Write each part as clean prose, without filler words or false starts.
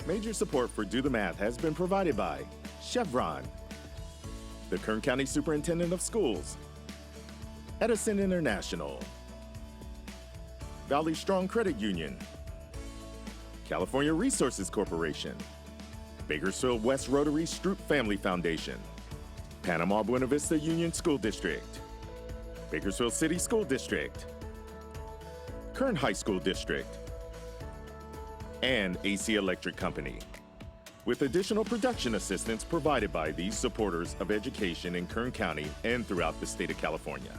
Major support for Do the Math has been provided by Chevron, the Kern County Superintendent of Schools, Edison International, Valley Strong Credit Union, California Resources Corporation, Bakersfield West Rotary Stroop Family Foundation, Panama Buena Vista Union School District, Bakersfield City School District, Kern High School District, and AC Electric Company, with additional production assistance provided by these supporters of education in Kern County and throughout the state of California.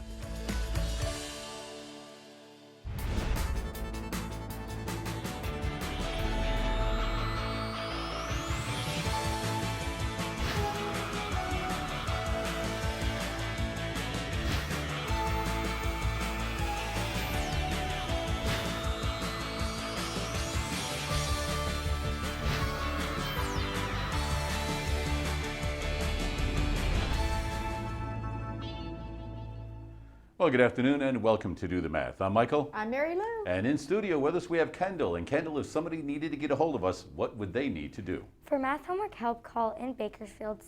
Well, good afternoon and welcome to Do the Math. I'm Michael. I'm Marylou. And in studio with us we have Kendall. And Kendall, if somebody needed to get a hold of us, what would they need to do? For math homework help, call in Bakersfield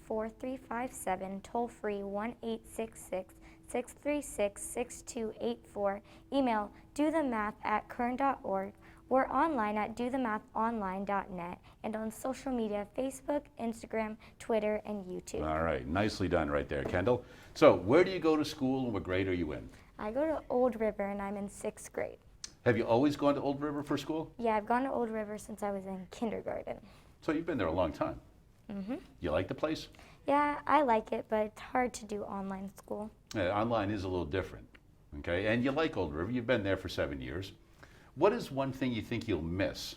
636-4357, toll free 1-866-636-6284. Email dothemath@kern.org. We're online at dothemathonline.net and on social media, Facebook, Instagram, Twitter, and YouTube. All right, nicely done right there, Kendall. So where do you go to school and what grade are you in? I go to Old River and I'm in 6th grade. Have you always gone to Old River for school? Yeah, I've gone to Old River since I was in kindergarten. So you've been there a long time. Mm-hmm. You like the place? Yeah, I like it, but it's hard to do online school. Online is a little different, okay? And you like Old River. You've been there for 7 years. What is one thing you think you'll miss?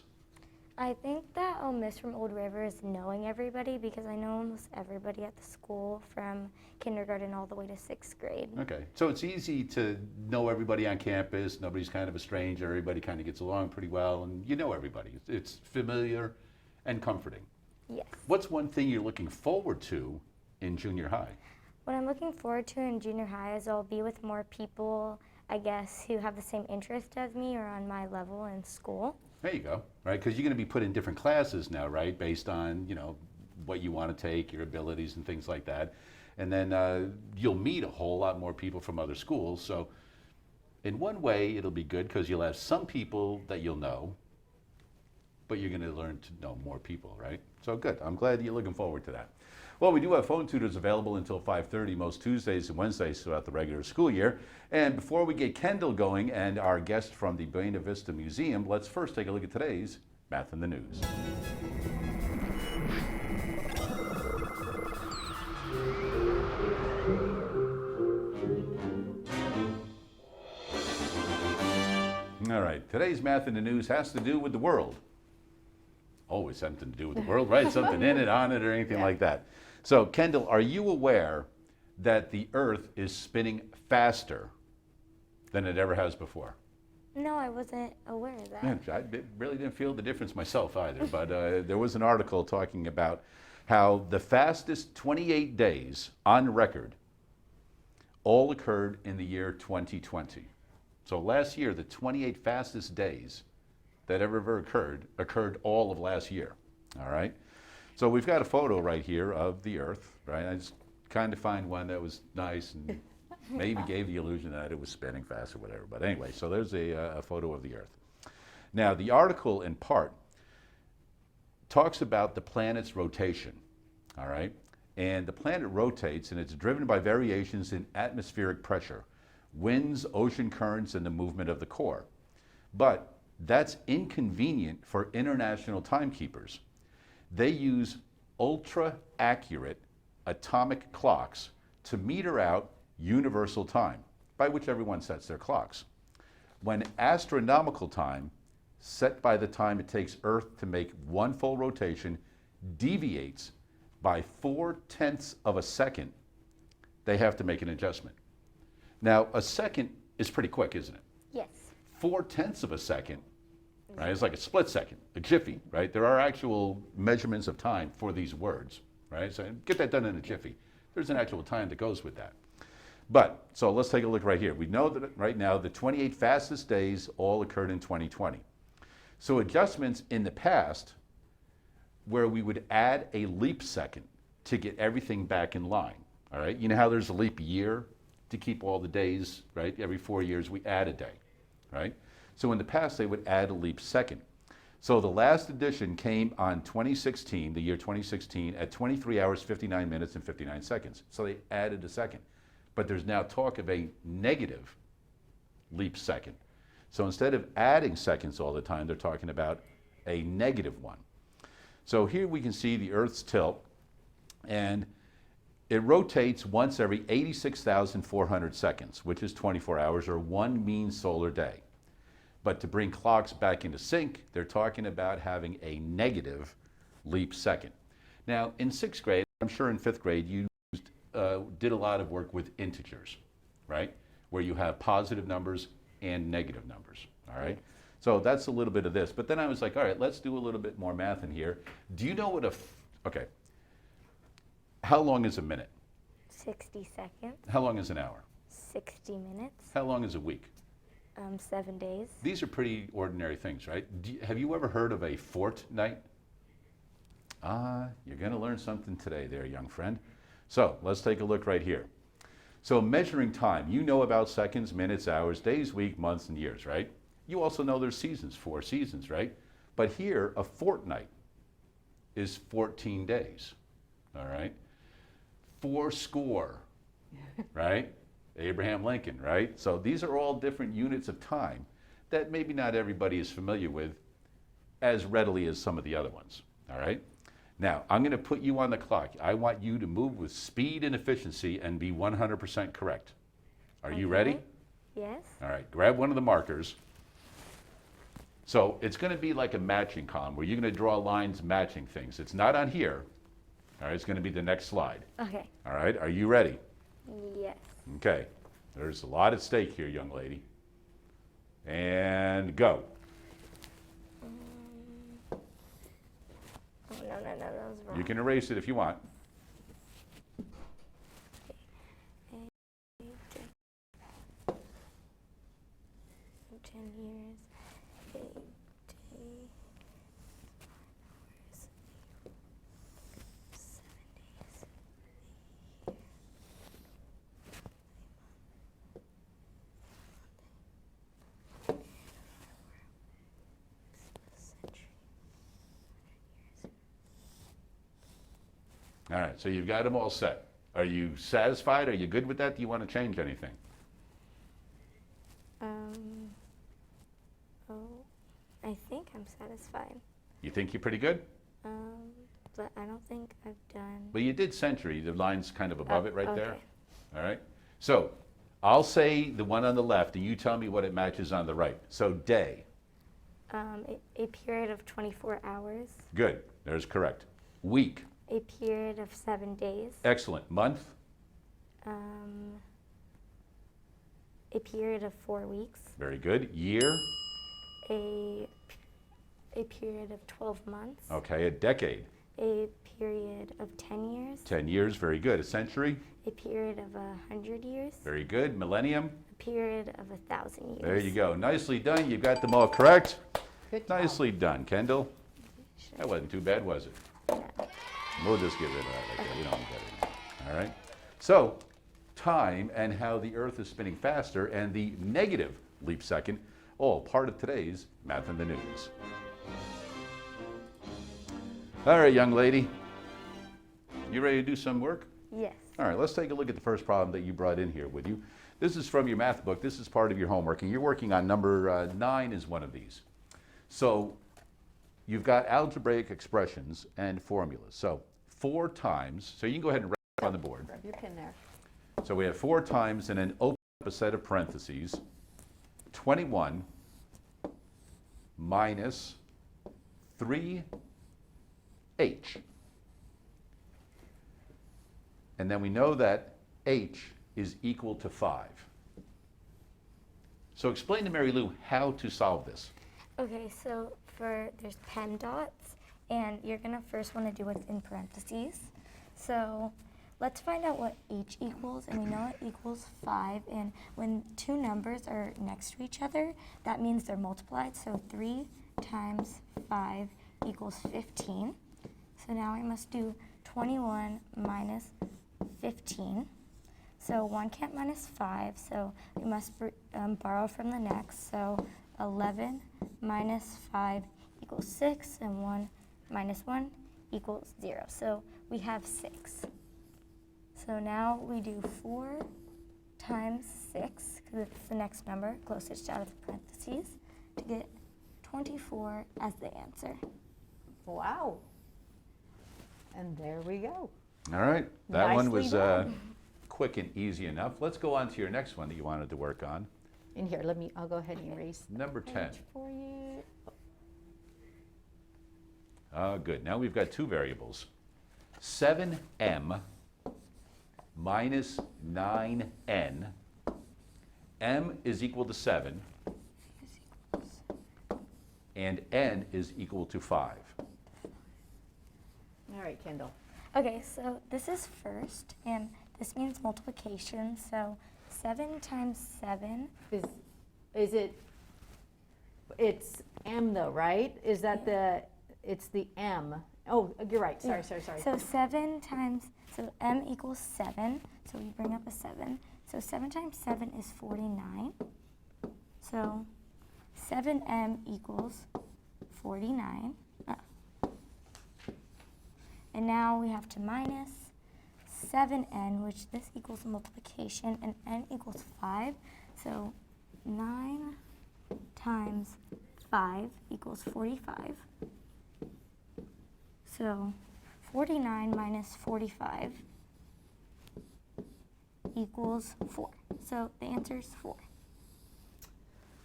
I think that I'll miss from Old River is knowing everybody, because I know almost everybody at the school from kindergarten all the way to 6th grade. Okay, so it's easy to know everybody on campus. Nobody's kind of a stranger. Everybody kind of gets along pretty well, and you know everybody. It's familiar and comforting. Yes. What's one thing you're looking forward to in junior high? What I'm looking forward to in junior high is I'll be with more people, I guess, who have the same interest as me or on my level in school. There you go, right? Because you're going to be put in different classes now, right? Based on, you know, what you want to take, your abilities and things like that. And then you'll meet a whole lot more people from other schools. So in one way, it'll be good because you'll have some people that you'll know, but you're going to learn to know more people, right? So good. I'm glad you're looking forward to that. Well, we do have phone tutors available until 5:30 most Tuesdays and Wednesdays throughout the regular school year. And before we get Kendall going and our guest from the Buena Vista Museum, let's first take a look at today's Math in the News. All right, today's Math in the News has to do with the world. Always something to do with the world, right? Something in it, on it, or anything like that. So, Kendall, are you aware that the Earth is spinning faster than it ever has before? No, I wasn't aware of that. Yeah, I really didn't feel the difference myself either, but there was an article talking about how the fastest 28 days on record all occurred in the year 2020. So last year, the 28 fastest days that ever occurred all of last year, all right? So we've got a photo right here of the Earth, right? I just kind of find one that was nice and maybe gave the illusion that it was spinning fast or whatever. But anyway, so there's a photo of the Earth. Now, the article in part talks about the planet's rotation, all right? And the planet rotates and it's driven by variations in atmospheric pressure, winds, ocean currents, and the movement of the core. But that's inconvenient for international timekeepers. They use ultra-accurate atomic clocks to meter out universal time, by which everyone sets their clocks. When astronomical time, set by the time it takes Earth to make one full rotation, deviates by 4/10 of a second, they have to make an adjustment. Now, a second is pretty quick, isn't it? Yes. 4/10 of a second, right? It's like a split second, a jiffy, right? There are actual measurements of time for these words, right? So get that done in a jiffy. There's an actual time that goes with that. But, so let's take a look right here. We know that right now the 28 fastest days all occurred in 2020. So adjustments in the past where we would add a leap second to get everything back in line, all right? You know how there's a leap year to keep all the days, right? Every 4 years we add a day, right? So in the past they would add a leap second. So the last edition came on 2016, the year 2016, at 23 hours, 59 minutes, and 59 seconds. So they added a second. But there's now talk of a negative leap second. So instead of adding seconds all the time, they're talking about a negative one. So here we can see the Earth's tilt, and it rotates once every 86,400 seconds, which is 24 hours, or one mean solar day. But to bring clocks back into sync, they're talking about having a negative leap second. Now, in 6th grade, I'm sure in 5th grade, you did a lot of work with integers, right? Where you have positive numbers and negative numbers, all right? So that's a little bit of this. But then I was like, all right, let's do a little bit more math in here. Do you know what okay. How long is a minute? 60 seconds. How long is an hour? 60 minutes. How long is a week? 7 days. These are pretty ordinary things, right? Have you ever heard of a fortnight? You're going to learn something today there, young friend. So let's take a look right here. So measuring time, you know about seconds, minutes, hours, days, week, months, and years, right? You also know there's seasons, 4 seasons, right? But here, a fortnight is 14 days, all right? 4 score, right? Abraham Lincoln, right? So these are all different units of time that maybe not everybody is familiar with as readily as some of the other ones, all right? Now, I'm going to put you on the clock. I want you to move with speed and efficiency and be 100% correct. Are you ready? Yes. All right, grab one of the markers. So it's going to be like a matching column where you're going to draw lines matching things. It's not on here. All right, it's going to be the next slide. Okay. All right, are you ready? Yes. Okay, there's a lot at stake here, young lady. And go. Oh, no, that was wrong. You can erase it if you want. 10 years, 8 days, 7 days, century. All right, so you've got them all set. Are you satisfied? Are you good with that? Do you want to change anything? I think I'm satisfied. You think you're pretty good? But I don't think I've done. Well, you did century. The line's kind of above it right there. Okay. All right. So I'll say the one on the left, and you tell me what it matches on the right. So day. A period of 24 hours. Good. There's correct. Week. A period of 7 days. Excellent. Month. A period of 4 weeks. Very good. Year. A period of 12 months. Okay. A decade. A period of 10 years. 10 years. Very good. A century. A period of 100 years. Very good. Millennium. A period of 1,000 years. There you go. Nicely done. You've got them all correct. Good job. Nicely done, Kendall. That wasn't too bad, was it? Yeah. We'll just get rid of that right there. We don't need that anymore. All right. So, time and how the Earth is spinning faster and the negative leap second, all part of today's Math in the News. All right, young lady. You ready to do some work? Yes. All right, let's take a look at the first problem that you brought in here with you. This is from your math book. This is part of your homework, and you're working on number 9 is one of these. So you've got algebraic expressions and formulas. So 4 times, so you can go ahead and write it on the board. Grab your pin there. So we have 4 times and then open up a set of parentheses, 21 minus 3h. And then we know that h is equal to 5. So explain to Mary Lou how to solve this. Okay, so there's pen dots, and you're gonna first want to do what's in parentheses. So let's find out what h equals, and we know it equals 5, and when two numbers are next to each other, that means they're multiplied, so 3 times 5 equals 15. So now we must do 21 minus 15. So 1 can't minus 5, so we must borrow from the next. So 11 minus 5 equals 6, and 1 minus 1 equals 0. So we have 6. So now we do 4 times 6, because it's the next number, closest out of the parentheses, to get 24 as the answer. Wow. And there we go. All right, that one Nicely was done. quick and easy enough. Let's go on to your next one that you wanted to work on. And here, I'll go ahead and erase the Number 10. page for you. Good. Now we've got two variables. 7m minus 9n. M is equal to 7, and n is equal to 5. All right, Kendall. Okay, so this is first, and this means multiplication. So 7 times 7, Is it, it's M though, right? Is that it's the M. Oh, you're right. Sorry. so 7 times, so m equals 7, so we bring up a 7. So 7 times 7 is 49. So 7m equals 49. And now we have to minus 7n, which this equals multiplication, and n equals 5. So 9 times 5 equals 45. So 49 minus 45 equals 4. So the answer is 4.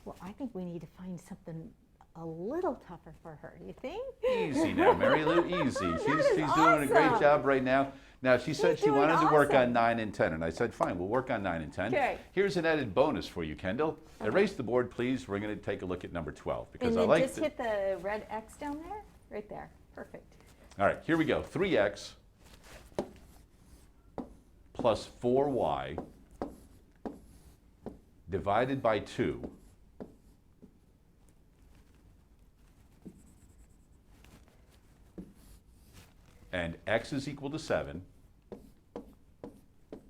Well, I think we need to find something a little tougher for her. You think? Easy now, Mary Lou, easy. She's doing a great awesome. job right now. Now, she said she doing wanted to work awesome. on 9 and 10, and I said, fine, we'll work on 9 and 10. Okay. Here's an added bonus for you, Kendall. Erase the board, please. We're going to take a look at number 12, because And I then like just hit the red X down there, right there. Perfect. All right, here we go. 3x plus 4y divided by 2 and x is equal to 7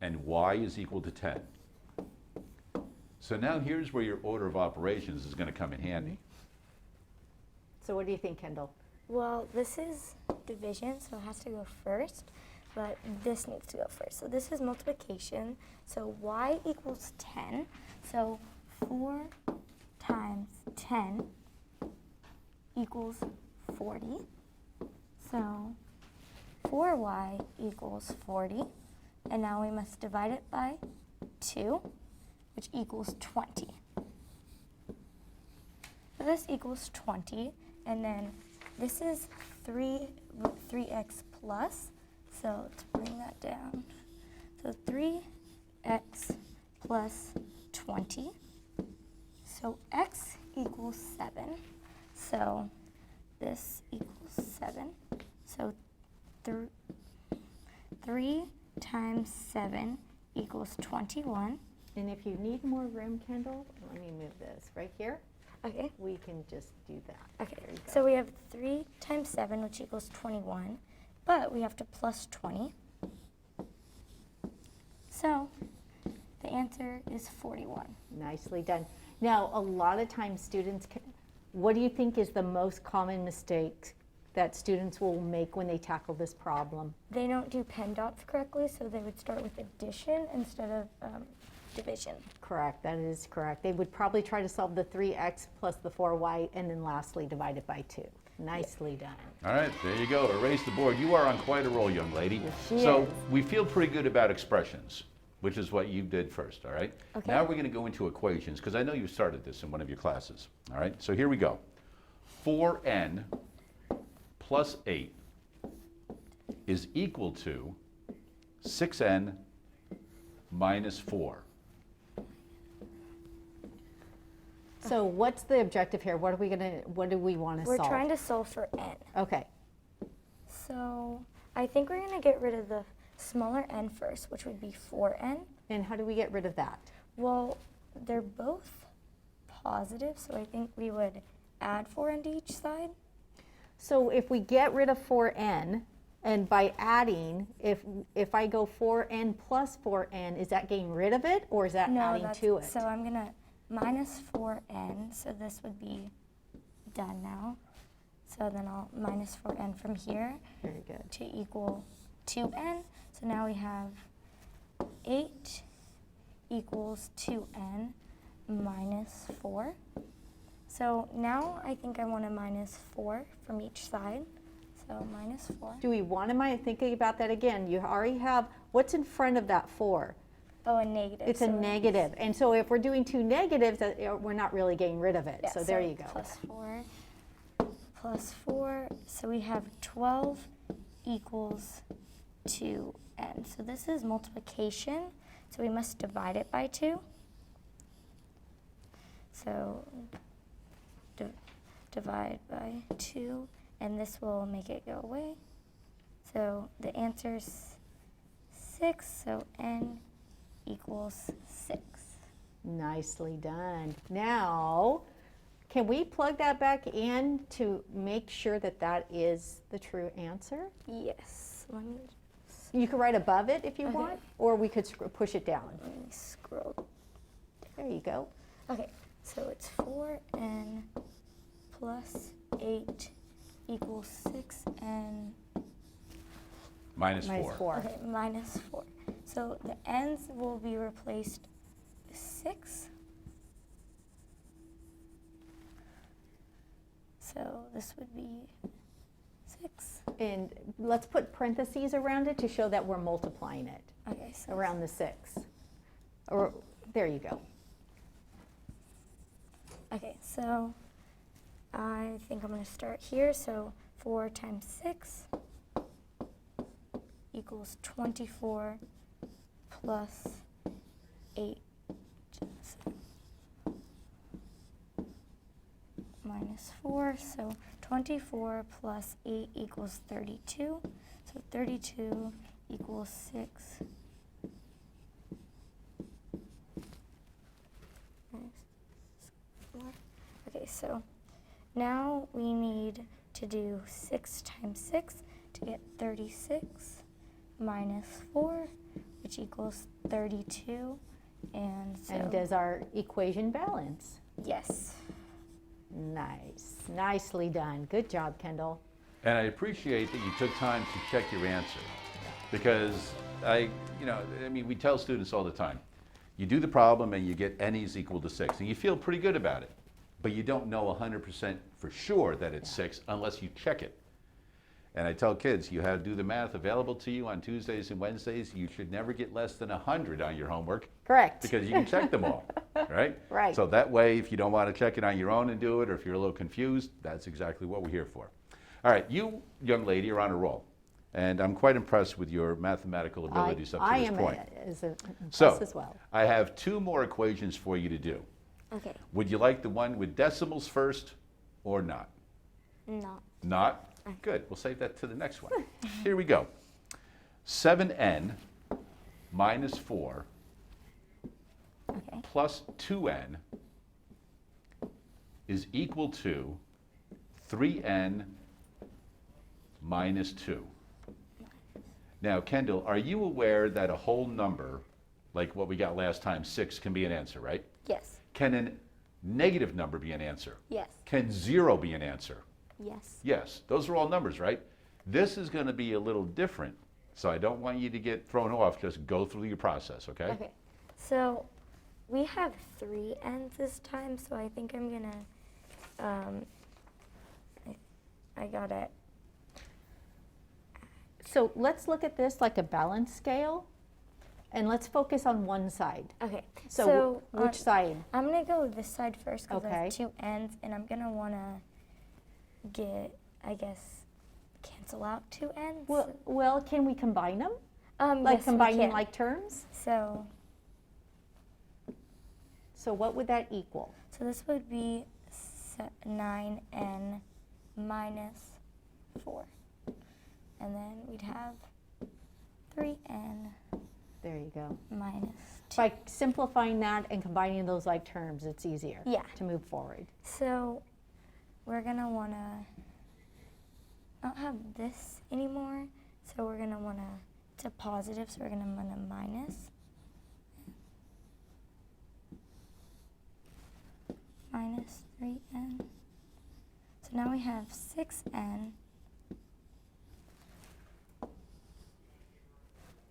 and y is equal to 10. So now here's where your order of operations is going to come in handy. So what do you think, Kendall? Well, this is division, so it has to go first, but this needs to go first. So this is multiplication, so y equals 10. So 4 times 10 equals 40. So 4y equals 40, and now we must divide it by 2, which equals 20. So this equals 20, and then this is 3x plus, so let's bring that down. So 3x plus 20, so x equals 7, so this equals 7, so 3 times 7 equals 21. And if you need more room, Kendall, let me move this right here. Okay. We can just do that. Okay, There you go. so we have 3 times 7, which equals 21, but we have to plus 20. So the answer is 41. Nicely done. Now, a lot of times students, what do you think is the most common mistake that students will make when they tackle this problem? They don't do pen dots correctly, so they would start with addition instead of division. Correct, that is correct. They would probably try to solve the 3x plus the 4y and then lastly divide it by 2. Nicely done. All right, there you go. Erase the board. You are on quite a roll, young lady. Yes, she So is. we feel pretty good about expressions, which is what you did first, all right? Okay. Now we're going to go into equations, because I know you started this in one of your classes, all right? So here we go. 4n plus 8 is equal to 6n minus 4. So what's the objective here? What do we want to We're solve? trying to solve for n. Okay, So I think we're going to get rid of the smaller n first, which would be 4n. And how do we get rid of that? Well, they're both positive, so I think we would add 4n to each side. So if we get rid of 4n, and by adding, if I go 4n plus 4n, is that getting rid of it, or is that adding to it? So I'm gonna minus 4n, so this would be done now. So then I'll minus 4n from here. Very good. To equal 2n. So now we have 8 equals 2n minus 4. So now I think I want to minus 4 from each side. So minus 4. Do we want to thinking about that again? You already have, what's in front of that 4? Oh, a negative. It's a negative. And so if we're doing two negatives, we're not really getting rid of it. Yeah, so there you go. Plus 4. So we have 12 equals 2n. So this is multiplication. So we must divide it by 2. So divide by 2, and this will make it go away. So the answer's 6, so n equals 6. Nicely done. Now, can we plug that back in to make sure that that is the true answer? Yes. Let me You could write above it if you Okay. want, or we could push it down. Let me scroll. There you go. Okay, so it's 4n plus 8 equals 6n. Minus Minus 4. 4. Okay, minus 4. So the n's will be replaced with 6. So this would be 6. And let's put parentheses around it to show that we're multiplying it Okay, so around the 6. Or there you go. okay, so I think I'm going to start here. So 4 times 6 equals 24 plus 8 minus 4. So 24 plus 8 equals 32. So 32 equals 6. Okay, so now we need to do 6 times 6 to get 36 minus 4, which equals 32. And so, And does our equation balance? yes. Nice. Nicely done. Good job, Kendall. And I appreciate that you took time to check your answer, because we tell students all the time, you do the problem and you get n is equal to 6, and you feel pretty good about it, but you don't know 100% for sure that it's 6 unless you check it. And I tell kids, you have to do the math available to you on Tuesdays and Wednesdays. You should never get less than 100 on your homework, Correct. because you can check them all, right? Right. So that way, if you don't want to check it on your own and do it, or if you're a little confused, that's exactly what we're here for. All right, you, young lady, are on a roll. And I'm quite impressed with your mathematical abilities up to this point. So, as well. I have 2 more equations for you to do. Okay, Would you like the one with decimals first or not? not. Not? Good. We'll save that to the next one. Here we go. 7n minus 4 Okay. plus 2n is equal to 3n minus 2. Now, Kendall, are you aware that a whole number, like what we got last time, 6, can be an answer, right? Yes. Can a negative number be an answer? Yes. Can 0 be an answer? Yes. Yes, those are all numbers, right? This is going to be a little different, so I don't want you to get thrown off. Just go through your process, okay? Okay. So we have 3 n's this time, so I think I'm gonna. I got it. So let's look at this like a balance scale, and let's focus on one side. Okay. So, which side? I'm gonna go this side first because I Okay. have 2 n's, and I'm gonna wanna get, I guess, cancel out 2 n's. Well, can we combine them? Yes, Like we combining can. like terms? So So what would that equal? this would be 9n minus 4, and then we'd have 3n There you go. minus 2. By simplifying that and combining those like terms, it's easier Yeah. to move forward. So we're going to want to not have this anymore. So we're going to want to, it's a positive, so we're going to want to minus 3n. So now we have 6n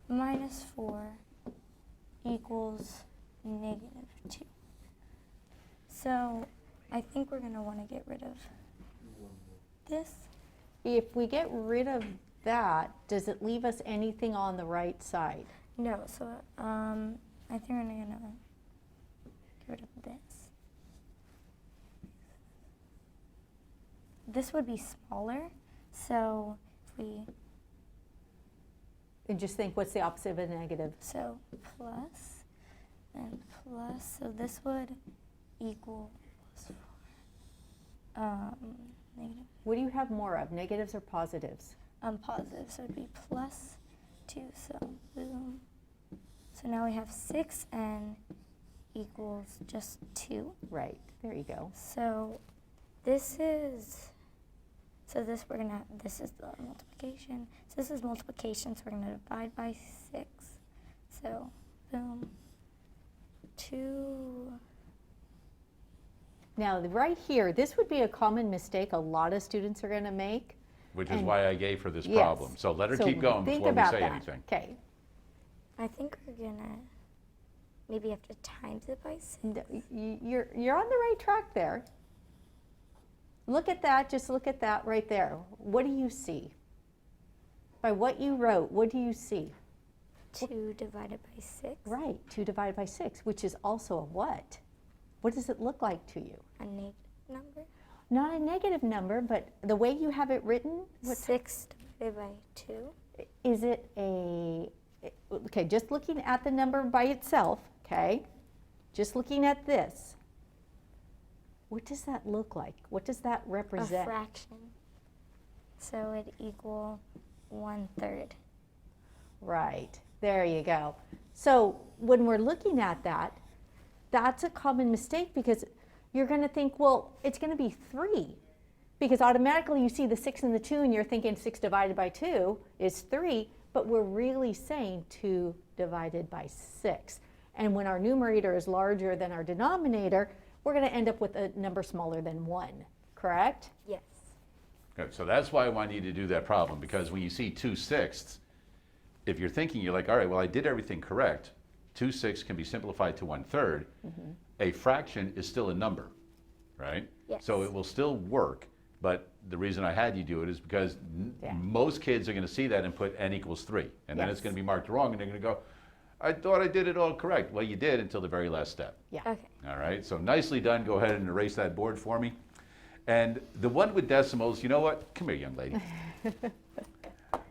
minus 4 equals -2. So I think we're going to want to get rid of this. If we get rid of that, does it leave us anything on the right side? No, so I think we're going to get rid of this. This would be smaller, so if we, And just think, what's the opposite of a negative? so plus and plus, so this would equal plus 4, negative, What do you have more of, negatives or positives? positive, so it'd be plus 2, so boom. So now we have 6n equals just 2. Right, there you go. So this is, so this we're gonna, this is the multiplication. So this is multiplication, so we're gonna divide by 6. So boom, 2. Now, right here, this would be a common mistake a lot of students are going to make. Which is And- why I gave her this Yes. problem. So let her keep going think before we about say that. anything. Okay. I think we're gonna maybe have to times it by 6. You're on the right track there. Look at that, just look at that right there. What do you see? By what you wrote, what do you see? 2 divided by 6. Right, 2 divided by 6, which is also a what? What does it look like to you? A negative number. Not a negative number, but the way you have it written, 6 divided by 2. is it a, okay, just looking at the number by itself, okay? Just looking at this. What does that look like? What does that A represent? fraction. So it'd equal 1/3. Right, there you go. So when we're looking at that, that's a common mistake because you're going to think, well, it's going to be 3. Because automatically you see the 6 and the 2 and you're thinking 6 divided by 2 is 3, but we're really saying 2 divided by 6. And when our numerator is larger than our denominator, we're going to end up with a number smaller than 1, correct? Yes. Good. So that's why I wanted you to do that problem, because when you see 2/6, if you're thinking, you're like, all right, well, I did everything correct. 2/6 can be simplified to 1/3. A fraction is still a number, right? Yes. So it will still work, but the reason I had you do it is because Yeah. most kids are going to see that and put n equals 3. And then it's Yes. going to be marked wrong, and they're going to go, I thought I did it all correct. Well, you did until the very last step. Yeah. Okay. All right, so nicely done. Go ahead and erase that board for me. And the one with decimals, you know what? Come here, young lady.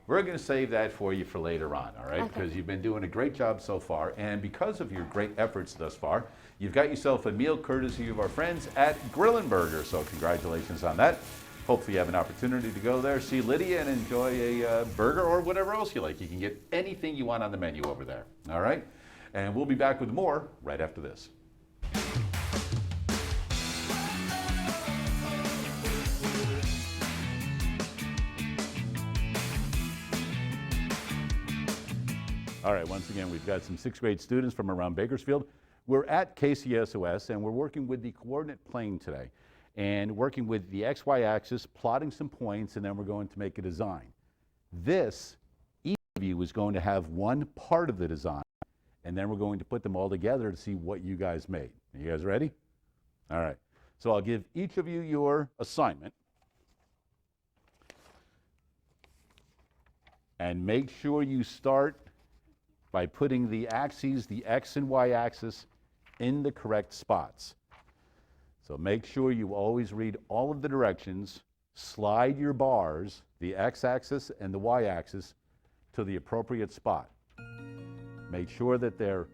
We're going to save that for you for later on, all right? Okay. Because you've been doing a great job so far. And because of your great efforts thus far, you've got yourself a meal courtesy of our friends at Grillin' Burger. So congratulations on that. Hopefully you have an opportunity to go there, see Lydia, and enjoy a burger or whatever else you like. You can get anything you want on the menu over there, all right? And we'll be back with more right after this. All right, once again, we've got some 6th grade students from around Bakersfield. We're at KCSOS, and we're working with the coordinate plane today, and working with the XY axis, plotting some points, and then we're going to make a design. This, each of you is going to have one part of the design, and then we're going to put them all together to see what you guys made. Are you guys ready? All right. So I'll give each of you your assignment. And make sure you start by putting the axes, the X and Y axis, in the correct spots. So make sure you always read all of the directions, slide your bars, the X axis and the Y axis, to the appropriate spot. Make sure that they're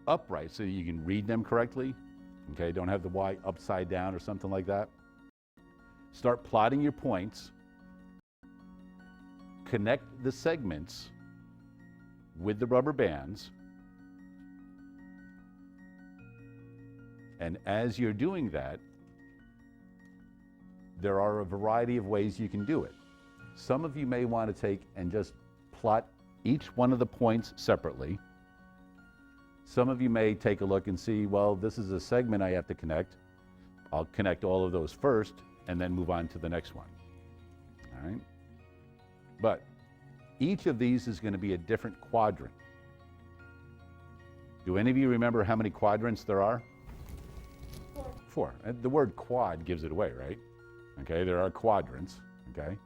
upright so you can read them correctly. Okay, don't have the Y upside down or something like that. Start plotting your points. Connect the segments with the rubber bands. And as you're doing that, there are a variety of ways you can do it. Some of you may want to take and just plot each one of the points separately. Some of you may take a look and see, well, this is a segment I have to connect. I'll connect all of those first and then move on to the next one. All right? But each of these is going to be a different quadrant. Do any of you remember how many quadrants there are? Four. And the word quad gives it away, right? Okay, there are quadrants, okay?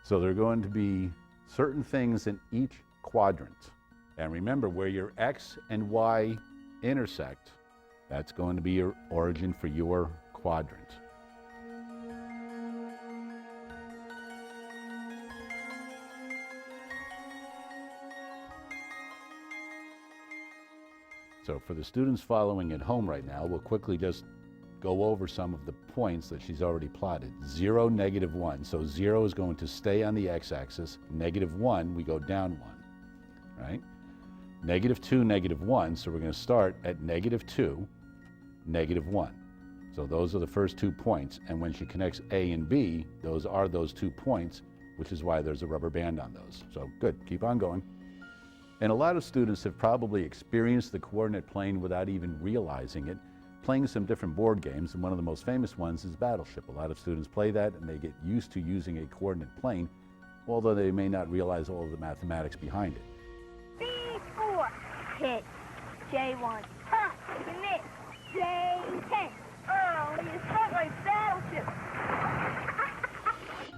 So there are going to be certain things in each quadrant. And remember, where your X and Y intersect, that's going to be your origin for your quadrant. So for the students following at home right now, we'll quickly just go over some of the points that she's already plotted. 0, -1. So 0 is going to stay on the x-axis. -1, we go down 1, right? -2, -1, so we're going to start at -2, -1. So those are the first 2 points. And when she connects A and B, those are those 2 points, which is why there's a rubber band on those. So good, keep on going. And a lot of students have probably experienced the coordinate plane without even realizing it, playing some different board games, and one of the most famous ones is Battleship. A lot of students play that and they get used to using a coordinate plane, although they may not realize all of the mathematics behind it. B4, hit, J1, huh, commit, J10. Oh, you sound like Battleship.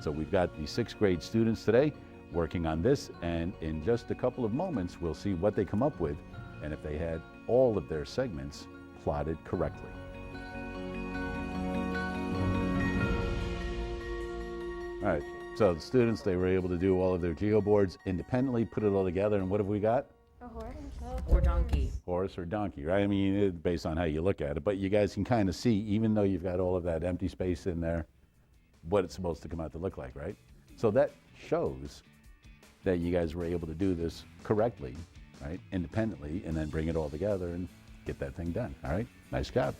So we've got the 6th grade students today working on this, and in just a couple of moments we'll see what they come up with and if they had all of their segments plotted correctly. All right, so the students, they were able to do all of their geoboards independently, put it all together, and what have we got? A horse. Or donkey. Horse or donkey, right? I mean, it's based on how you look at it, but you guys can kind of see, even though you've got all of that empty space in there, what it's supposed to come out to look like, right? So that shows that you guys were able to do this correctly, right, independently, and then bring it all together and get that thing done, all right? Nice job.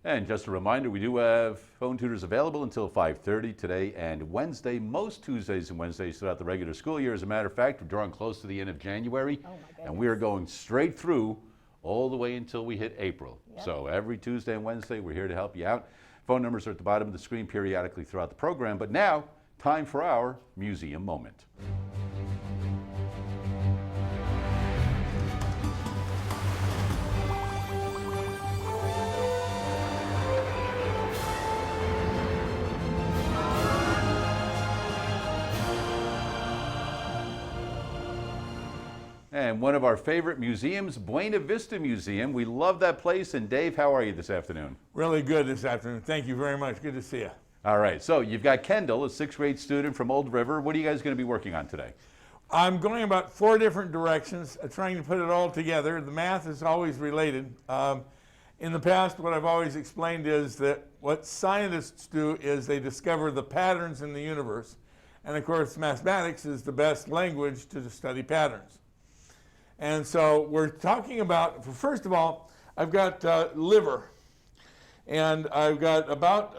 And just a reminder, we do have phone tutors available until 5:30 today and Wednesday, most Tuesdays and Wednesdays throughout the regular school year. As a matter of fact, we're drawing close to the end of January, and we are going straight through all the way until we hit April. Yep. So every Tuesday and Wednesday, we're here to help you out. Phone numbers are at the bottom of the screen periodically throughout the program, but now, time for our museum moment. And one of our favorite museums, Buena Vista Museum. We love that place. And Dave, how are you this afternoon? Really good this afternoon. Thank you very much. Good to see you. All right. So you've got Kendall, a 6th grade student from Old River. What are you guys going to be working on today? I'm going about 4 different directions, trying to put it all together. The math is always related. In the past, what I've always explained is that what scientists do is they discover the patterns in the universe. And of course, mathematics is the best language to study patterns. And so we're talking about, first of all, I've got liver, and I've got about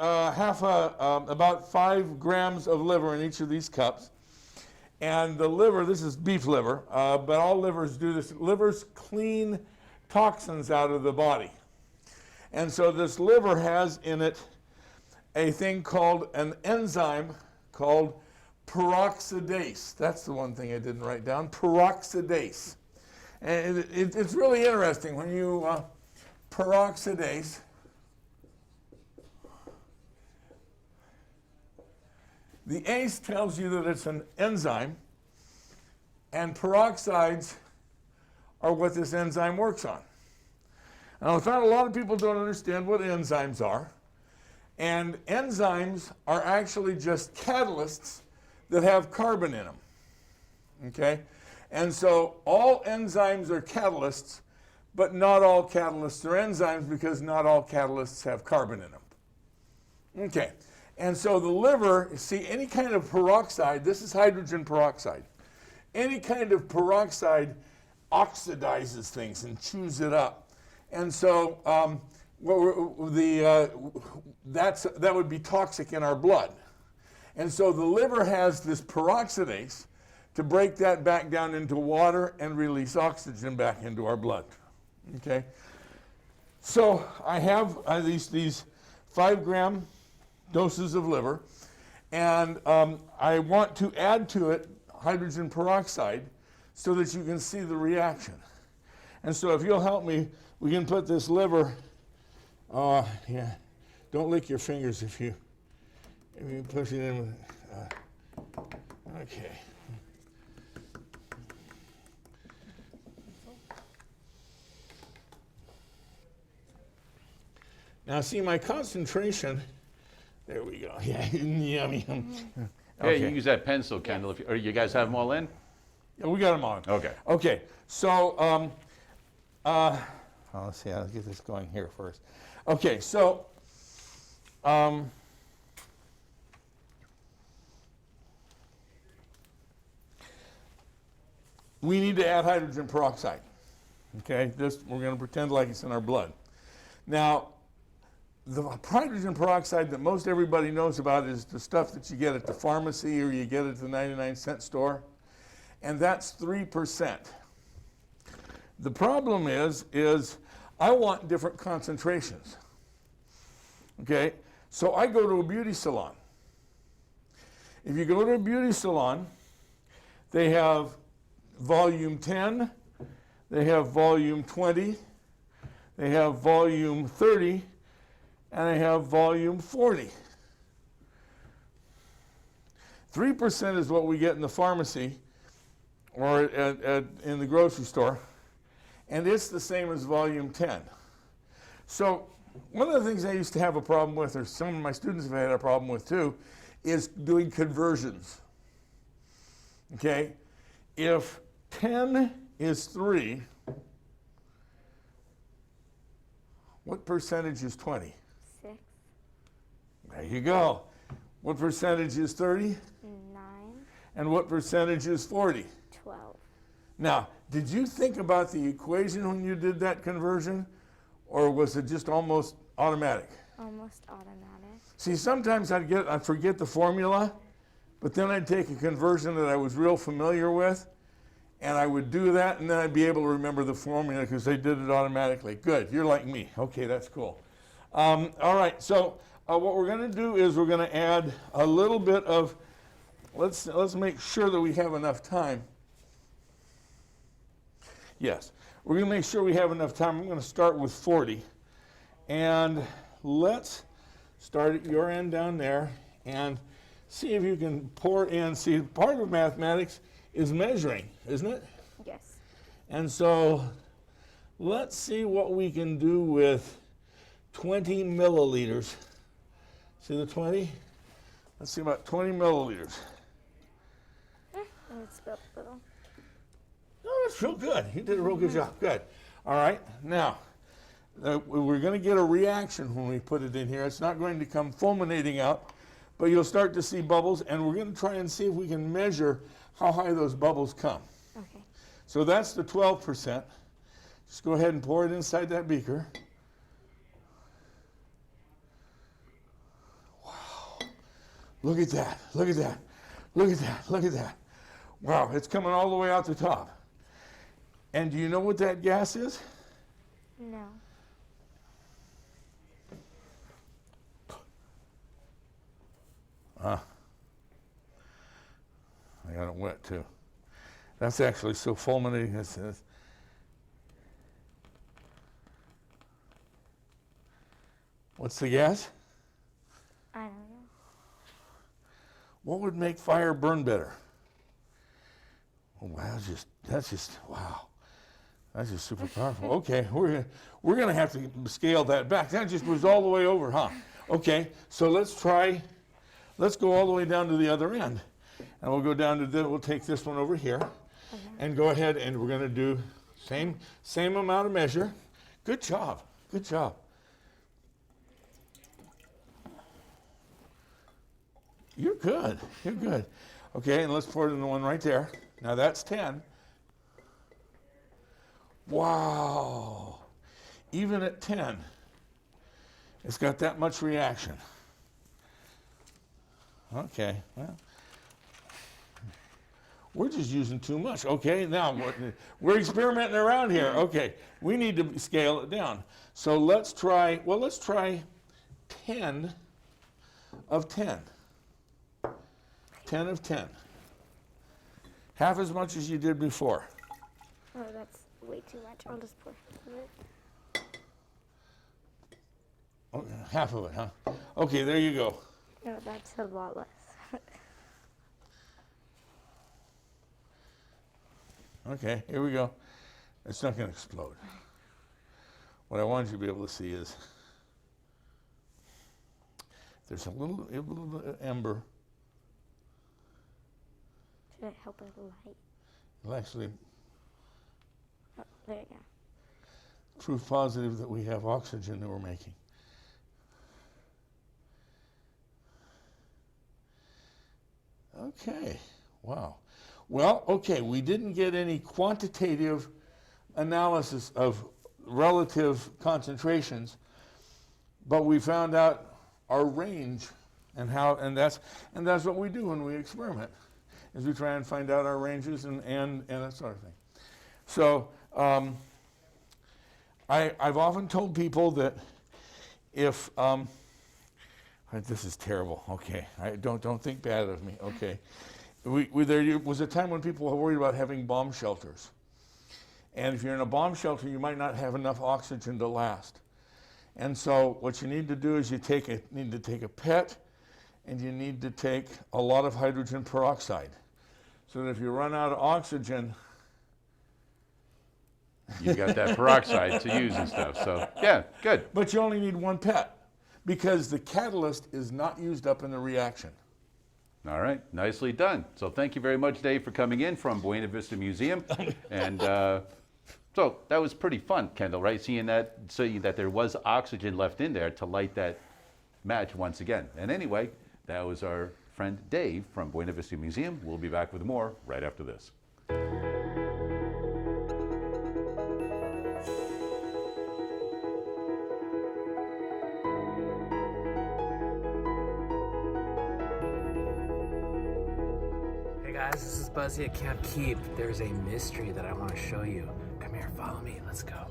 about 5 grams of liver in each of these cups. And the liver, this is beef liver, but all livers do this. Livers clean toxins out of the body. And so this liver has in it a thing called an enzyme called peroxidase. That's the one thing I didn't write down, peroxidase. And it's really interesting when you peroxidase. The ACE tells you that it's an enzyme, and peroxides are what this enzyme works on. Now, I found a lot of people don't understand what enzymes are. And enzymes are actually just catalysts that have carbon in them. Okay? And so all enzymes are catalysts, but not all catalysts are enzymes because not all catalysts have carbon in them. Okay. And so the liver, see, any kind of peroxide, this is hydrogen peroxide. Any kind of peroxide oxidizes things and chews it up. And so that would be toxic in our blood. And so the liver has this peroxidase to break that back down into water and release oxygen back into our blood. Okay? So I have these 5-gram doses of liver, and I want to add to it hydrogen peroxide so that you can see the reaction. And so if you'll help me, we can put this liver, yeah, don't lick your fingers if you push it in. Okay. Now see my concentration, there we go, yeah, yummy. Hey, you use that pencil, Kendall, or you guys have them all in? Yeah, we got them on. Okay. Okay, so, let's see, I'll get this going here first. Okay, so, we need to add hydrogen peroxide. Okay, we're going to pretend like it's in our blood. Now, the hydrogen peroxide that most everybody knows about is the stuff that you get at the pharmacy or you get at the 99-cent store, and that's 3%. The problem is I want different concentrations. Okay, so I go to a beauty salon. If you go to a beauty salon, they have volume 10, they have volume 20, they have volume 30, and they have volume 40. 3% is what we get in the pharmacy or in the grocery store, and it's the same as volume 10. So one of the things I used to have a problem with, or some of my students have had a problem with too, is doing conversions. Okay? If 10 is 3, what percentage is 20? 6. There you go. What percentage is 30? 9. And what percentage is 40? 12. Now, did you think about the equation when you did that conversion, or was it just almost automatic? Almost automatic. See, sometimes I'd forget the formula, but then I'd take a conversion that I was real familiar with, and I would do that, and then I'd be able to remember the formula because they did it automatically. Good, you're like me. Okay, that's cool. All right, so what we're going to do is we're going to add a little bit of, let's make sure that we have enough time. Yes, we're going to make sure we have enough time. I'm going to start with 40. And let's start at your end down there and see if you can pour in. See, part of mathematics is measuring, isn't it? Yes. And so let's see what we can do with 20 milliliters. See the 20? Let's see about 20 milliliters. It's spilled a little. Oh, that's real good. You did a real good job. Good. All right. Now, we're going to get a reaction when we put it in here. It's not going to come fulminating out, but you'll start to see bubbles, and we're going to try and see if we can measure how high those bubbles come. Okay. So that's the 12%. Just go ahead and pour it inside that beaker. Wow. Look at that. Look at that. Look at that. Look at that. Wow, it's coming all the way out the top. And do you know what that gas is? No. I got it wet too. That's actually so fulminating. What's the gas? I don't know. What would make fire burn better? Oh, wow, that's just wow. That's just super powerful. Okay, we're gonna have to scale that back. That just was all the way over, huh? Okay, so let's go all the way down to the other end. And we'll go down to we'll take this one over here and go ahead and we're gonna do same amount of measure. Good job, good job. You're good, you're good. Okay, and let's pour it in the one right there. Now that's 10. Wow, even at 10, it's got that much reaction. Okay, well, we're just using too much. Okay, now we're experimenting around here. Okay, we need to scale it down. So let's try 10 of 10. 10 of 10. Half as much as you did before. Oh, that's way too much. I'll just pour it. Oh, half of it, huh? Okay, there you go. No, that's a lot less. Okay, here we go. It's not going to explode. What I want you to be able to see is there's a little ember. Should I help with the light? It'll actually Oh, there you go. proof positive that we have oxygen that we're making. Okay, wow. Well, okay, we didn't get any quantitative analysis of relative concentrations, but we found out our range and that's what we do when we experiment, is we try and find out our ranges and that sort of thing. So I've often told people that if this is terrible. Okay, don't think bad of me. Okay, there was a time when people were worried about having bomb shelters, and if you're in a bomb shelter, you might not have enough oxygen to last. And so what you need to do is you need to take a PET, and you need to take a lot of hydrogen peroxide, so that if you run out of oxygen, You've got that peroxide to use and stuff. So yeah, good. but you only need one PET, because the catalyst is not used up in the reaction. All right, nicely done. So thank you very much, Dave, for coming in from Buena Vista Museum. And so that was pretty fun, Kendall, right? Seeing that there was oxygen left in there to light that match once again. And anyway, that was our friend Dave from Buena Vista Museum. We'll be back with more right after this. Hey guys, this is Buzzy at Camp Keep. There's a mystery that I want to show you. Come here, follow me, let's go.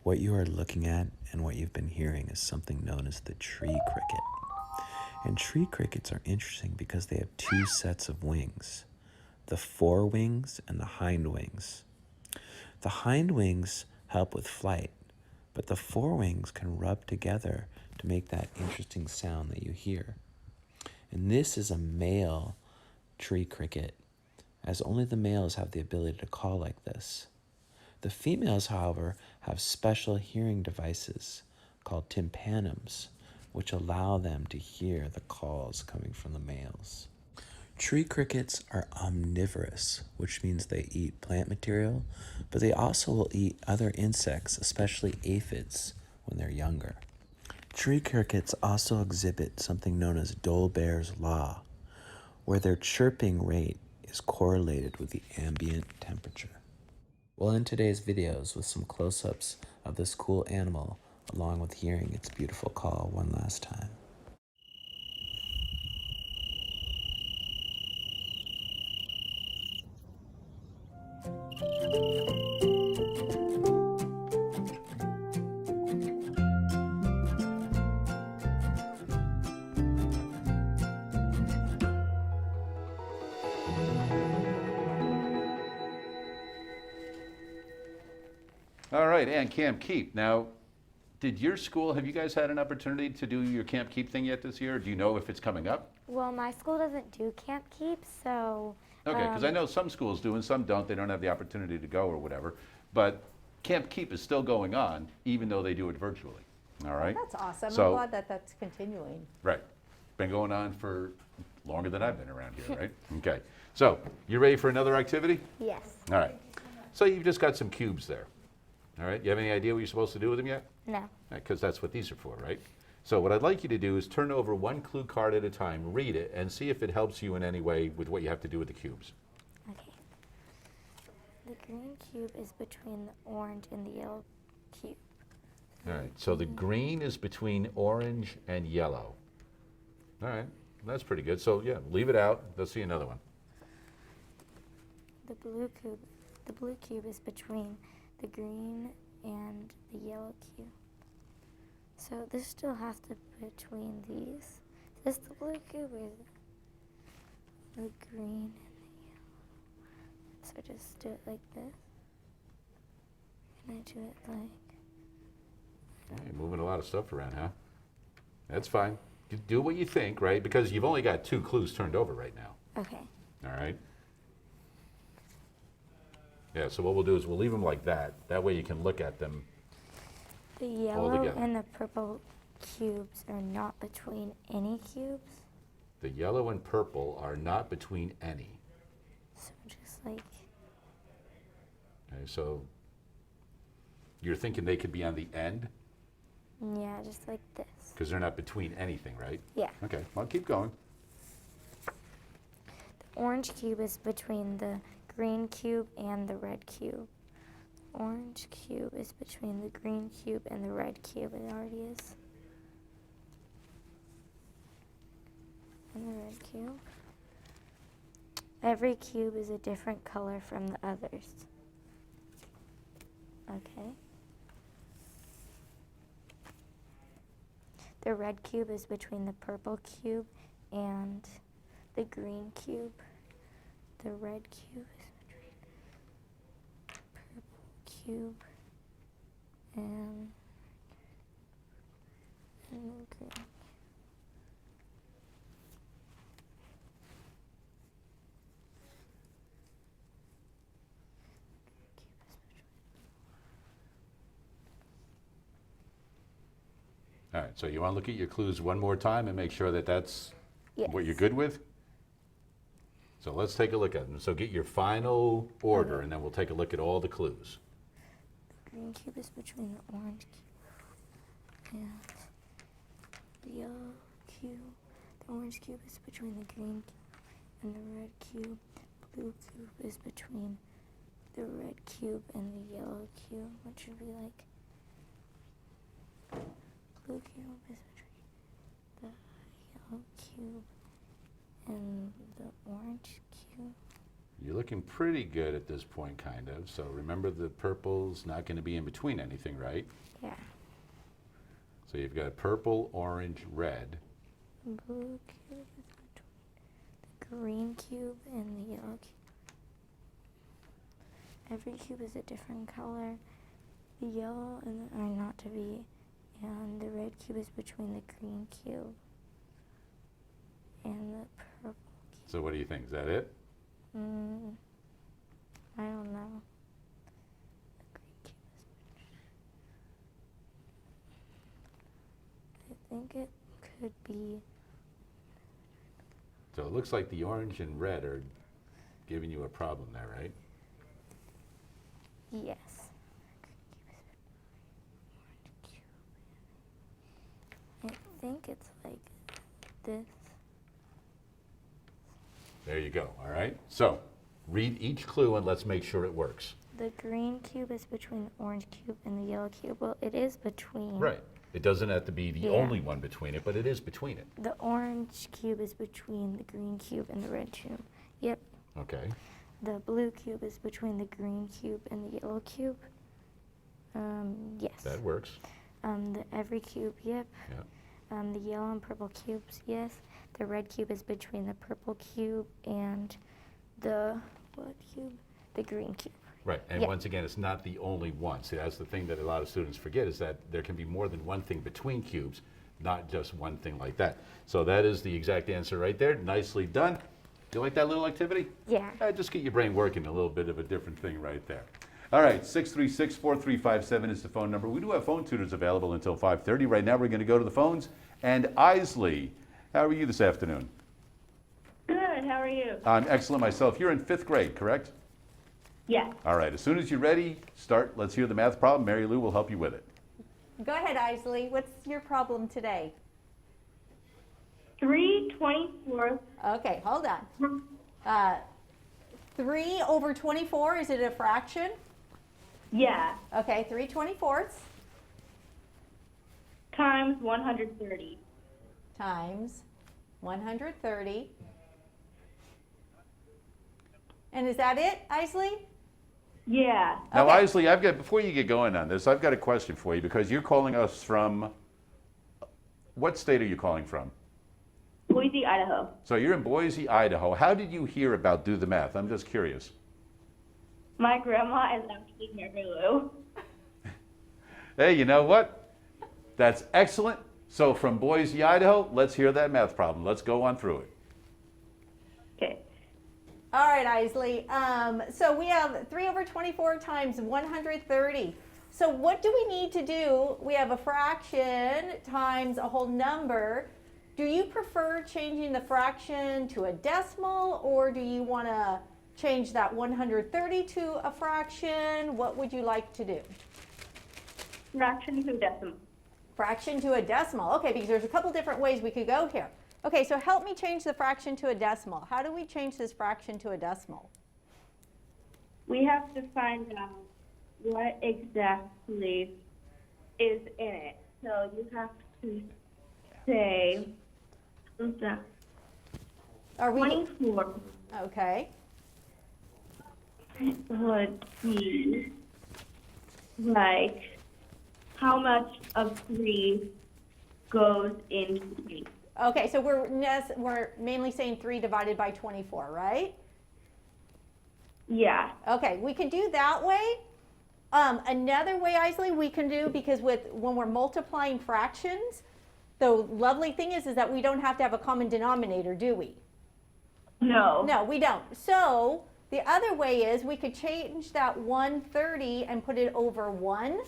What you are looking at and what you've been hearing is something known as the tree cricket. And tree crickets are interesting because they have two sets of wings, the forewings and the hind wings. The hind wings help with flight, but the forewings can rub together to make that interesting sound that you hear. And this is a male tree cricket, as only the males have the ability to call like this. The females, however, have special hearing devices called tympanums, which allow them to hear the calls coming from the males. Tree crickets are omnivorous, which means they eat plant material, but they also will eat other insects, especially aphids, when they're younger. Tree crickets also exhibit something known as Dolbear's Law, where their chirping rate is correlated with the ambient temperature. We'll end today's videos with some close-ups of this cool animal, along with hearing its beautiful call one last time. All right, and Camp Keep. Now, did your school, have you guys had an opportunity to do your Camp Keep thing yet this year? Do you know if it's coming up? Well, my school doesn't do Camp Keep, so. Okay, because I know some schools do and some don't. They don't have the opportunity to go or whatever. But Camp Keep is still going on, even though they do it virtually. All right? That's awesome. So- I'm glad that that's continuing. Right. Been going on for longer than I've been around here, right? Okay. So, you ready for another activity? Yes. All right. So you've just got some cubes there. All right. You have any idea what you're supposed to do with them yet? No. Because that's what these are for, right? So what I'd like you to do is turn over one clue card at a time, read it, and see if it helps you in any way with what you have to do with the cubes. Okay. The green cube is between the orange and the yellow cube. All right. So the green is between orange and yellow. All right. That's pretty good. So yeah, leave it out. Let's see another one. The blue cube is between the green and the yellow cube. So this still has to be between these. Is this the blue cube or the green and the yellow? So just do it like this. And I do it like. You're moving a lot of stuff around, huh? That's fine. You do what you think, right? Because you've only got 2 clues turned over right now. Okay. All right. Yeah, so what we'll do is we'll leave them like that. That way you can look at them. The yellow together. and the purple cubes are not between any cubes. The yellow and purple are not between any. So just like. Okay, so you're thinking they could be on the end? Yeah, just like this. Because they're not between anything, right? Yeah. Okay, well, keep going. The orange cube is between the green cube and the red cube. Orange cube is between the green cube and the red cube. It already is. And the red cube. Every cube is a different color from the others. Okay. The red cube is between the purple cube and the green cube. The red cube is between the purple cube and the green. All right, so you want to look at your clues one more time and make sure that that's what you're Yes. good with? So let's take a look at them. So get your final order, Okay. and then we'll take a look at all the clues. The green cube is between the orange cube and the yellow cube. The orange cube is between the green cube and the red cube. Blue cube is between the red cube and the yellow cube. What should be like? Blue cube is between the yellow cube and the orange cube. You're looking pretty good at this point, kind of. So remember the purple's not going to be in between anything, right? Yeah. So you've got purple, orange, red. The blue cube is between the green cube and the yellow cube. Every cube is a different color. The yellow and the, are not to be, and the red cube is between the green cube and the purple cube. So what do you think? Is that it? I don't know. The green cube is I think it could be So it looks like the orange and red are giving you a problem there, right? Yes. I think it's like this. There you go, all right? So read each clue and let's make sure it works. The green cube is between the orange cube and the yellow cube. Well, it is between. Right. It doesn't have to be the Yeah. only one between it, but it is between it. The orange cube is between the green cube and the red cube. Yep. Okay. The blue cube is between the green cube and the yellow cube. Yes. That works. The every cube, yep. Yeah. The yellow and purple cubes, yes. The red cube is between the purple cube and the what cube? The green cube. Right, and Yeah. once again, it's not the only one. See, that's the thing that a lot of students forget, is that there can be more than one thing between cubes, not just one thing like that. So that is the exact answer right there. Nicely done. Do you like that little activity? Yeah. Just get your brain working, a little bit of a different thing right there. All right, 636-4357 is the phone number. We do have phone tutors available until 5:30. Right now, we're going to go to the phones. And Isley, how are you this afternoon? Good, how are you? I'm excellent myself. You're in 5th grade, correct? Yes. All right, as soon as you're ready, start. Let's hear the math problem. Mary Lou will help you with it. Go ahead, Isley. What's your problem today? 3/24. Okay, hold on. 3 over 24, is it a fraction? Yeah. Okay, 3/24 Times 130. times 130. And is that it, Isley? Yeah. Now, Okay. Isley, before you get going on this, I've got a question for you, because you're calling us from, what state are you calling from? Boise, Idaho. So you're in Boise, Idaho. How did you hear about Do the Math? I'm just curious. My grandma is actually Marylou. Hey, you know what? That's excellent. So from Boise, Idaho, let's hear that math problem. Let's go on through it. Okay. All right, Isley. So we have 3 over 24 times 130. So what do we need to do? We have a fraction times a whole number. Do you prefer changing the fraction to a decimal, or do you want to change that 130 to a fraction? What would you like to do? Fraction to decimal. Fraction to a decimal. Okay, because there's a couple different ways we could go here. Okay, so help me change the fraction to a decimal. How do we change this fraction to a decimal? We have to find out what exactly is in it. So you have to say Are we 24 okay? would be like how much of 3 goes in 3. Okay, so we're mainly saying 3 divided by 24, right? Yeah. Okay, we can do that way. Another way, Isley, we can do, because when we're multiplying fractions, the lovely thing is that we don't have to have a common denominator, do we? No. No, we don't. So the other way is we could change that 130 and put it over 1.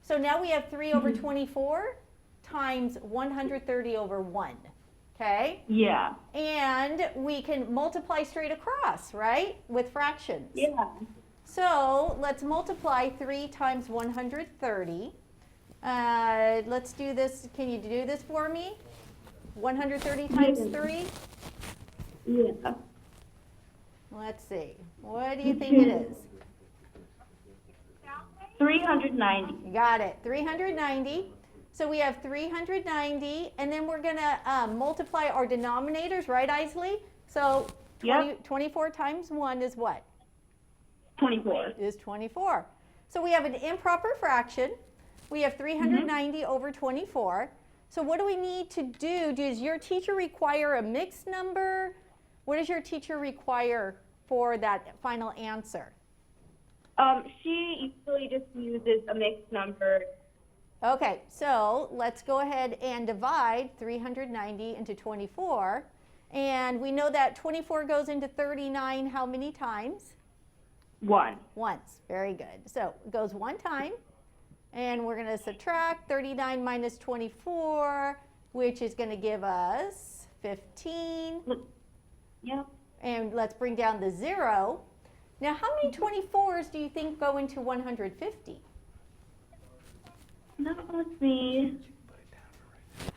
So now we have 3 over 24 times 130 over 1. Okay? Yeah. And we can multiply straight across, right? With fractions. Yeah. So let's multiply 3 times 130. Let's do this. Can you do this for me? 130 times 3? Yeah. Let's see. What do you think it is? 390. You got it. 390. So we have 390, and then we're going to multiply our denominators, right, Isley? So 24 times 1 is what? 24. Is 24. So we have an improper fraction. We have 390 over 24. So what do we need to do? Does your teacher require a mixed number? What does your teacher require for that final answer? She usually just uses a mixed number. Okay, so let's go ahead and divide 390 into 24. And we know that 24 goes into 39 how many times? 1. Once. Very good. So it goes 1 time. And we're going to subtract 39 minus 24, which is going to give us 15. Yep. And let's bring down the 0. Now, how many 24s do you think go into 150? That would be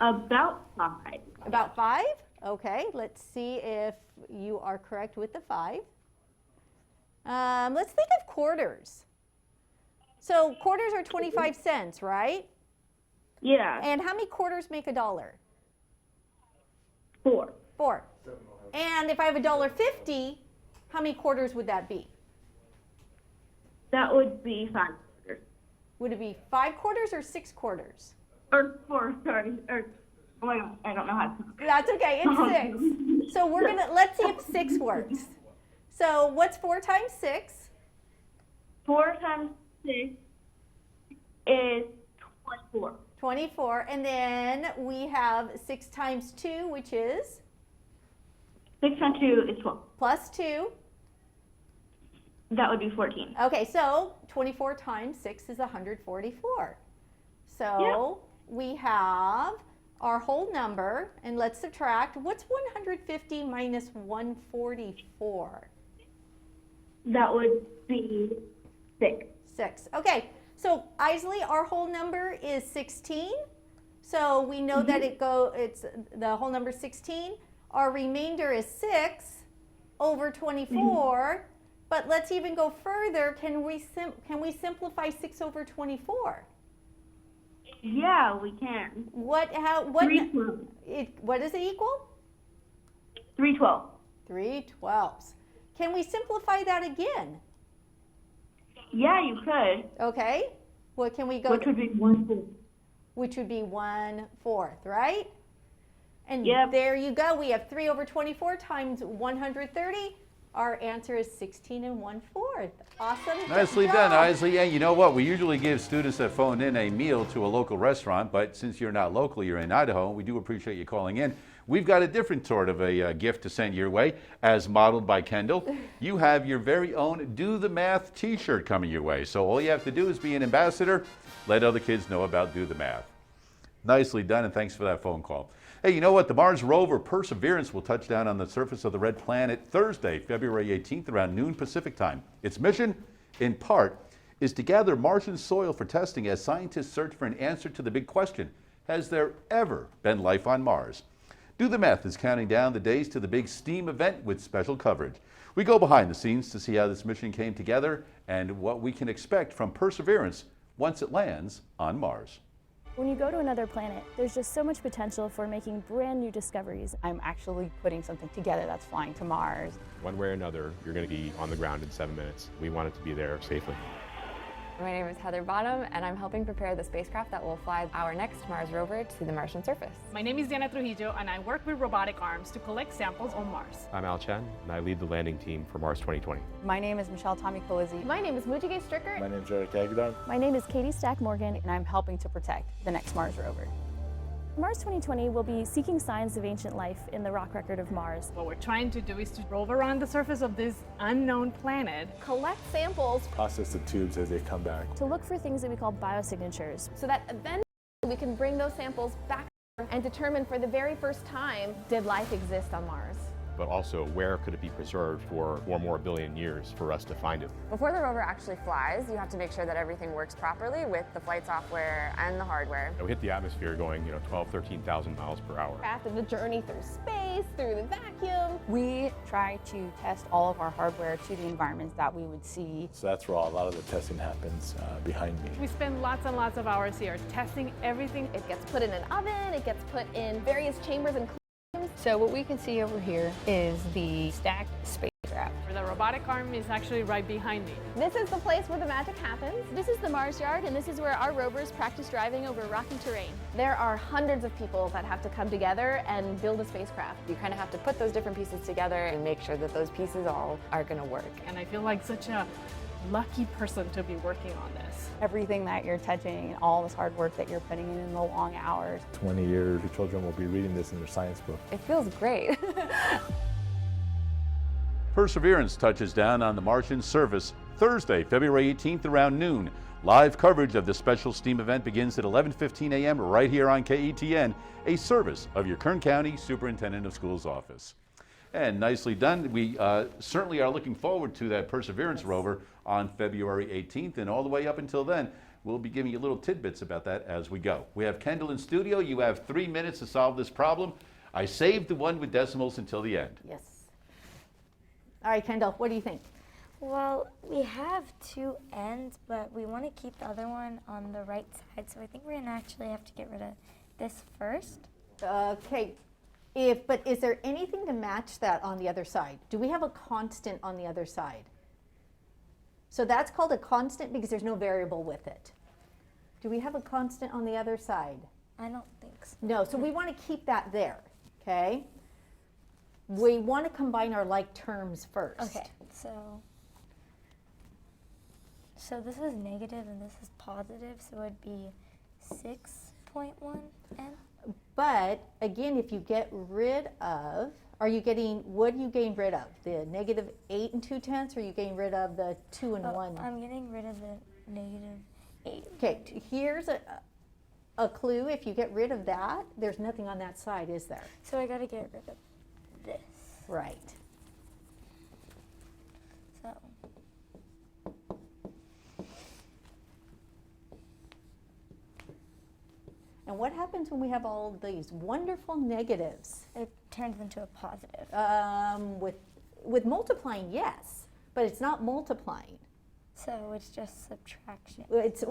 about 5. About 5? Okay, let's see if you are correct with the 5. Let's think of quarters. So quarters are 25 cents, right? Yeah. And how many quarters make $1? 4. 4. And if I have $1.50, how many quarters would that be? That would be 5 quarters. Would it be 5 quarters or 6 quarters? Or 4, sorry. Or, oh my God, I don't know how to talk. That's okay, it's 6. So we're gonna, let's see if 6 works. So what's 4 times 6? 4 times 6 is 24. 24, and then we have 6 times 2, which is? 6 times 2 is 12. Plus 2. That would be 14. Okay, so 24 times 6 is 144. So we have our whole number, and let's subtract. What's 150 minus 144? That would be 6. 6. Okay, so Isley, our whole number is 16. So we know that it's the whole number is 16. Our remainder is 6 over 24. But let's even go further. Can we simplify 6 over 24? Yeah, we can. What 312. What does it equal? 312. 3 12s. Can we simplify that again? Yeah, you could. Okay. What can we go? Which would be 1/4. Which would be 1/4, right? And Yep. there you go. We have 3 over 24 times 130. Our answer is 16 1/4. Awesome. Good Nicely done, job. Isley. And you know what? We usually give students that phone in a meal to a local restaurant, but since you're not local, you're in Idaho, we do appreciate you calling in. We've got a different sort of a gift to send your way, as modeled by Kendall. You have your very own Do the Math t-shirt coming your way. So all you have to do is be an ambassador, let other kids know about Do the Math. Nicely done, and thanks for that phone call. Hey, you know what? The Mars rover Perseverance will touch down on the surface of the red planet Thursday, February 18th, around noon Pacific time. Its mission, in part, is to gather Martian soil for testing as scientists search for an answer to the big question: has there ever been life on Mars? Do the Math is counting down the days to the big STEAM event with special coverage. We go behind the scenes to see how this mission came together and what we can expect from Perseverance once it lands on Mars. When you go to another planet, there's just so much potential for making brand new discoveries. I'm actually putting something together that's flying to Mars. One way or another, you're going to be on the ground in 7 minutes. We want it to be there safely. My name is Heather Bonham, and I'm helping prepare the spacecraft that will fly our next Mars rover to the Martian surface. My name is Diana Trujillo, and I work with robotic arms to collect samples on Mars. I'm Al Chen, and I lead the landing team for Mars 2020. My name is Michelle Tommy-Colizzi. My name is Mujige Stricker. My name is Eric Aguilar. My name is Katie Stack-Morgan, and I'm helping to protect the next Mars rover. Mars 2020 will be seeking signs of ancient life in the rock record of Mars. What we're trying to do is to rove around the surface of this unknown planet, collect samples, process the tubes as they come back, to look for things that we call biosignatures, so that eventually we can bring those samples back and determine for the very first time, did life exist on Mars? But also, where could it be preserved for 4 more billion years for us to find it? Before the rover actually flies, you have to make sure that everything works properly with the flight software and the hardware. We hit the atmosphere going, 12, 13,000 miles per hour. After the journey through space, through the vacuum. We try to test all of our hardware to the environments that we would see. So that's where a lot of the testing happens behind me. We spend lots and lots of hours here testing everything. It gets put in an oven, it gets put in various chambers and so what we can see over here is the stacked spacecraft. The robotic arm is actually right behind me. This is the place where the magic happens. This is the Mars Yard, and this is where our rovers practice driving over rocky terrain. There are hundreds of people that have to come together and build a spacecraft. You kind of have to put those different pieces together and make sure that those pieces all are going to work. And I feel like such a lucky person to be working on this. Everything that you're touching and all this hard work that you're putting in the long hours. 20 years, your children will be reading this in their science book. It feels great. Perseverance touches down on the Martian surface Thursday, February 18th around noon. Live coverage of the special STEAM event begins at 11:15 a.m. right here on KETN, a service of your Kern County Superintendent of Schools office. And nicely done. We certainly are looking forward to that Perseverance rover on February 18th, and all the way up until then, we'll be giving you little tidbits about that as we go. We have Kendall in studio. You have 3 minutes to solve this problem. I saved the one with decimals until the end. Yes. All right, Kendall, what do you think? Well, we have 2 ends, but we want to keep the other one on the right side, so I think we're going to actually have to get rid of this first. Okay, but is there anything to match that on the other side? Do we have a constant on the other side? So that's called a constant because there's no variable with it. Do we have a constant on the other side? I don't think so. No, so we want to keep that there, okay? We want to combine our like terms first. Okay, so this is negative and this is positive, so it would be 6.1 n. But again, if you get rid of, what are you getting rid of? The negative 8 2/10, or are you getting rid of the 2 and 1? I'm getting rid of the negative 8. Okay, here's a clue. If you get rid of that, there's nothing on that side, is there? So I got to get rid of this. Right. So And what happens when we have all of these wonderful negatives? it turns into a positive. With multiplying, yes, but it's not multiplying. So it's just subtraction. It's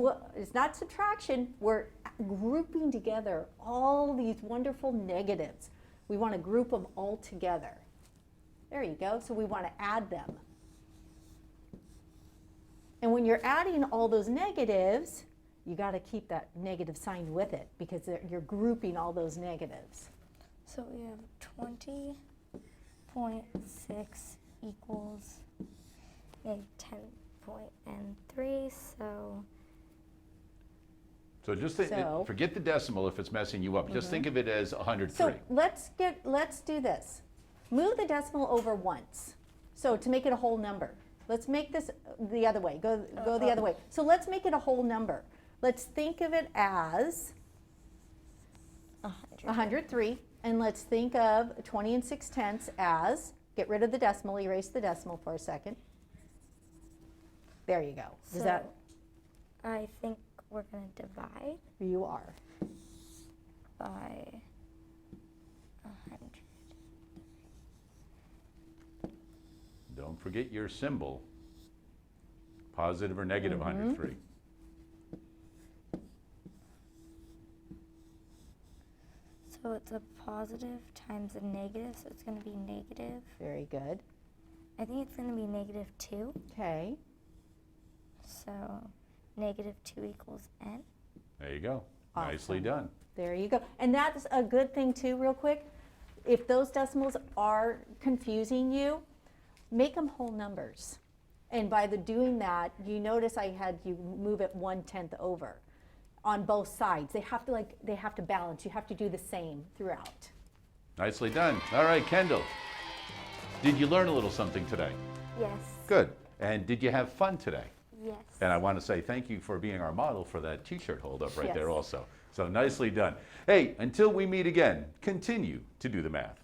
not subtraction. We're grouping together all these wonderful negatives. We want to group them all together. There you go. So we want to add them. And when you're adding all those negatives, you got to keep that negative sign with it because you're grouping all those negatives. So we have 20.6 equals negative 10.n3, So just forget the decimal if it's messing you up. Just think of it as 103. So let's do this. Move the decimal over once. So to make it a whole number. Let's make this the other way. Go the other way. So let's make it a whole number. Let's think of it as 103, and let's think of 20 and 6/10 as, get rid of the decimal, erase the decimal for a second. There you go. Does that? I think we're going to divide. You are. By 100. Don't forget your symbol. Positive or negative 103. So it's a positive times a negative, so it's going to be negative. Very good. I think it's going to be negative 2. Okay. So negative 2 equals n. There you go. Awesome. Nicely done. There you go. And that's a good thing too, real quick. If those decimals are confusing you, make them whole numbers. And by doing that, you notice I had you move it 1/10 over on both sides. They have to balance. You have to do the same throughout. Nicely done. All right, Kendall. Did you learn a little something today? Yes. Good. And did you have fun today? Yes. And I want to say thank you for being our model for that t-shirt hold up right there Yes. also. So nicely done. Hey, until we meet again, continue to do the math.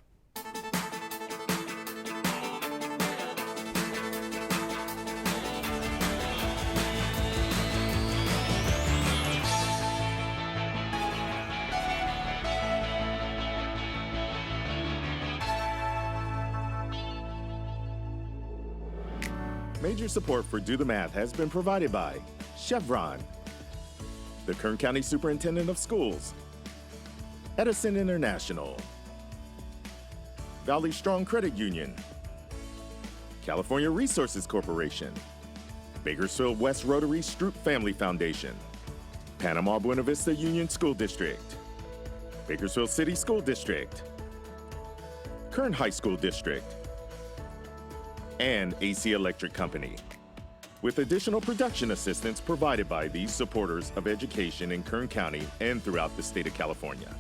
Major support for Do the Math has been provided by Chevron, the Kern County Superintendent of Schools, Edison International, Valley Strong Credit Union, California Resources Corporation, Bakersfield West Rotary Stroop Family Foundation, Panama Buena Vista Union School District, Bakersfield City School District, Kern High School District, and AC Electric Company, with additional production assistance provided by these supporters of education in Kern County and throughout the state of California.